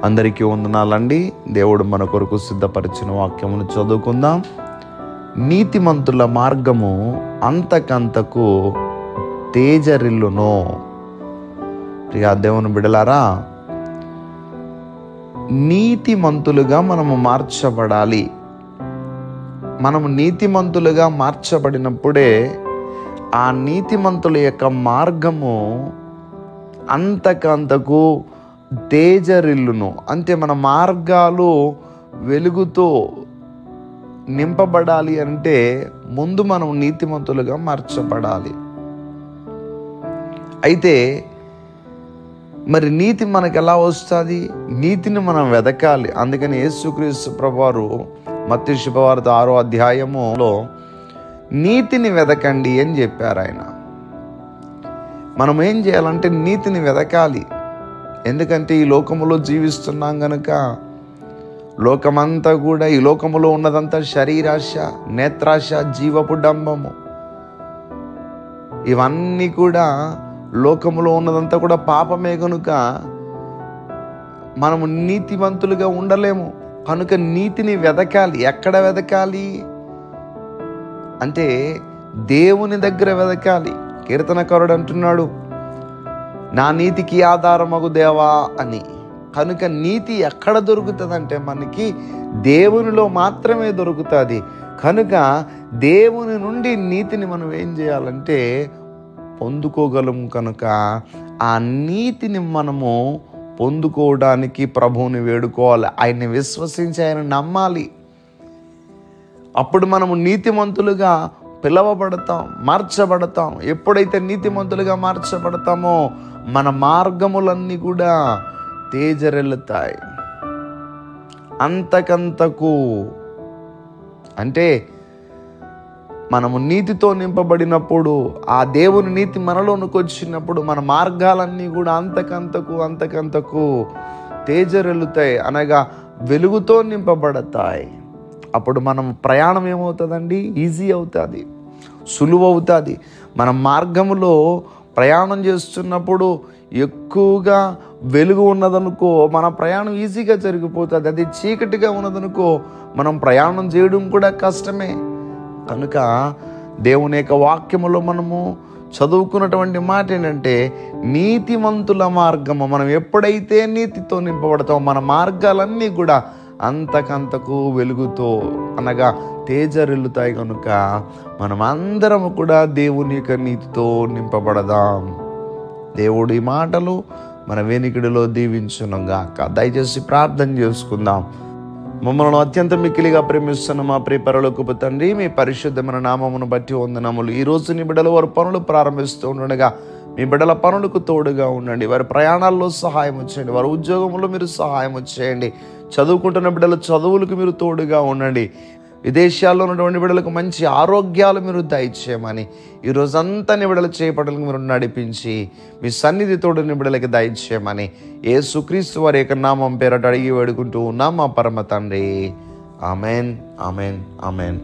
అందరికీ వందనాలండి. దేవుడు మన కొరకు సిద్ధపరిచిన వాక్యమును చదువుకుందాం. నీతిమంతుల మార్గము అంతకంతకు తేజరిల్లును. ప్రియా దేవుని బిడలారా, నీతిమంతులుగా మనము మార్చబడాలి. మనము నీతిమంతులుగా మార్చబడినప్పుడే ఆ నీతిమంతుల యొక్క మార్గము అంతకంతకు తేజరిల్లును. అంటే మన మార్గాలు వెలుగుతో నింపబడాలి అంటే ముందు మనం నీతిమంతులుగా మార్చబడాలి. అయితే మరి నీతి మనకు ఎలా వస్తుంది? నీతిని మనం వెదకాలి. అందుకని యేసుక్రీస్తు ప్రభువారు మత్తయి శుభవార్త 6వ అధ్యాయములో నీతిని వెదకండి అని చెప్పారు ఆయన. మనం ఏం చేయాలంటే నీతిని వెదకాలి. ఎందుకంటే ఈ లోకములో జీవిస్తున్నాం గనుక లోకమంతా కూడా, ఈ లోకములో ఉన్నదంతా శరీరాశ, నేత్రాశ, జీవపు డంబము, ఇవన్నీ కూడా లోకములో ఉన్నదంతా కూడా పాపమే. కనుక మనము నీతివంతులుగా ఉండలేము. కనుక నీతిని వెదకాలి. ఎక్కడ వెదకాలి అంటే దేవుని దగ్గర వెదకాలి. కీర్తనకారుడు అంటున్నాడు, నా నీతికి ఆధారమగు దేవా అని. కనుక నీతి ఎక్కడ దొరుకుతుందంటే మనకి దేవునిలో మాత్రమే దొరుకుతుంది. కనుక దేవుని నుండి నీతిని మనం ఏం చేయాలంటే పొందుకోగలము. కనుక ఆ నీతిని మనము పొందుకోవడానికి ప్రభువుని వేడుకోవాలి. ఆయన్ని విశ్వసించి ఆయన నమ్మాలి. అప్పుడు మనము నీతిమంతులుగా పిలవబడతాం, మార్చబడతాం. ఎప్పుడైతే నీతిమంతులుగా మార్చబడతామో మన మార్గములన్నీ కూడా తేజరెల్లుతాయి. అంతకంతకు అంటే మనము నీతితో నింపబడినప్పుడు, ఆ దేవుని నీతి మనలోనికి వచ్చినప్పుడు మన మార్గాలన్నీ కూడా అంతకంతకు తేజరెల్లుతాయి, అనగా వెలుగుతో నింపబడతాయి. అప్పుడు మనం ప్రయాణం ఏమవుతుందండి? ఈజీ అవుతుంది, సులువు అవుతుంది. మన మార్గములో ప్రయాణం చేస్తున్నప్పుడు ఎక్కువగా వెలుగు ఉన్నదనుకో మన ప్రయాణం ఈజీగా జరిగిపోతుంది. అది చీకటిగా ఉన్నదనుకో మనం ప్రయాణం చేయడం కూడా కష్టమే. కనుక దేవుని యొక్క వాక్యములో మనము చదువుకున్నటువంటి మాట ఏంటంటే నీతిమంతుల మార్గము. మనం ఎప్పుడైతే నీతితో నింపబడతామో మన మార్గాలన్నీ కూడా అంతకంతకు వెలుగుతో, అనగా తేజరిల్లుతాయి. కనుక మనం అందరము కూడా దేవుని యొక్క నీతితో నింపబడదాం. దేవుడి మాటలు మన వెనికిడిలో దీవించునుగాక. దయచేసి ప్రార్థన చేసుకుందాం. మమ్మల్ని అత్యంత మిక్కిలిగా ప్రేమిస్తున్న మా ప్రియ పరలోకపు తండ్రి, మీ పరిశుద్ధమైన నామమును బట్టి వందనములు. ఈ రోజు నీ బిడ్డలు వారి పనులు ప్రారంభిస్తూ ఉండగా మీ బిడ్డల పనులకు తోడుగా ఉండండి. వారి ప్రయాణాల్లో సహాయం చేయండి. వారి ఉద్యోగంలో మీరు సహాయం చేయండి. చదువుకుంటున్న బిడ్డల చదువులకు మీరు తోడుగా ఉండండి. విదేశాల్లో ఉన్నటువంటి బిడ్డలకు మంచి ఆరోగ్యాలు మీరు దయచేయమని, ఈరోజంతా నీ బిడ్డలు చేపట్టలకు మీరు నడిపించి మీ సన్నిధి తోడు నీ బిడ్డలకి దయచేయమని యేసుక్రీస్తు వారి యొక్క నామం పేరట అడిగి వేడుకుంటూ ఉన్నాం మా పరమ తండ్రి. Amen, amen, amen.